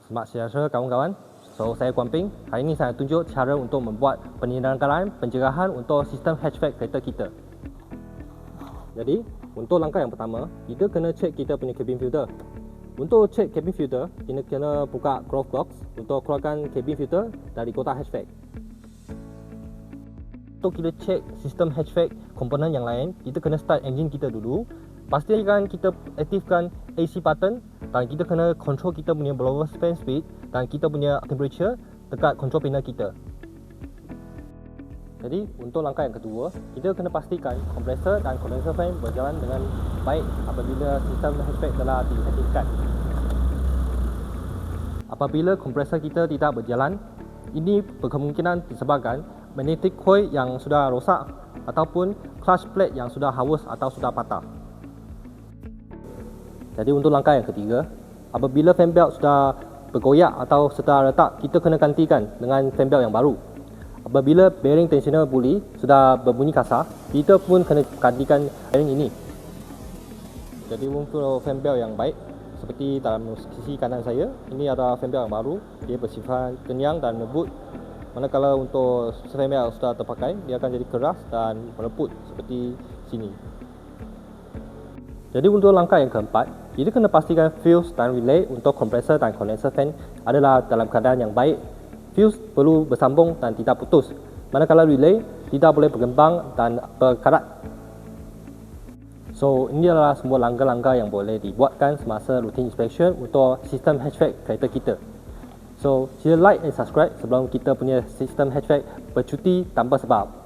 Selamat sejahtera kawan-kawan. So, saya Kuan Ping. Hari ini saya tunjuk cara untuk membuat penyelenggaraan pencegahan untuk sistem HVAC kereta kita. Jadi, untuk langkah yang pertama, kita kena cek kita punya cabin filter. Untuk cek cabin filter, kita kena buka glove box untuk keluarkan cabin filter dari kotak HVAC. Untuk kita cek sistem HVAC komponen yang lain, kita kena start engine kita dulu. Pastikan kita aktifkan AC button dan kita kena control kita punya blower fan speed dan kita punya temperature dekat control panel kita. Jadi untuk langkah yang kedua, kita kena pastikan kompresor dan condenser fan berjalan dengan baik apabila sistem HVAC telah diaktifkan. Apabila kompresor kita tidak berjalan, ini berkemungkinan disebabkan magnetic coil yang sudah rosak ataupun clutch plate yang sudah hawus atau sudah patah. Jadi untuk langkah yang ketiga, apabila fan belt sudah bergoyak atau sudah retak, kita kena gantikan dengan fan belt yang baru. Apabila bearing tensioner pulley sudah berbunyi kasar, kita pun kena gantikan bearing ini. Jadi untuk fan belt yang baik, seperti dalam sisi kanan saya, ini adalah fan belt yang baru. Dia bersifat kenyang dan lembut. Manakala untuk fan belt sudah terpakai, dia akan jadi keras dan melemput seperti sini. Jadi untuk langkah yang keempat, kita kena pastikan fuse dan relay untuk kompresor dan condenser fan adalah dalam keadaan yang baik. Fuse perlu bersambung dan tidak putus, manakala relay tidak boleh berkembang dan berkarat. So, ini adalah semua langkah-langkah yang boleh dibuatkan semasa routine inspection untuk sistem HVAC kereta kita. So, sila like dan subscribe sebelum kita punya sistem HVAC bercuti tanpa sebab.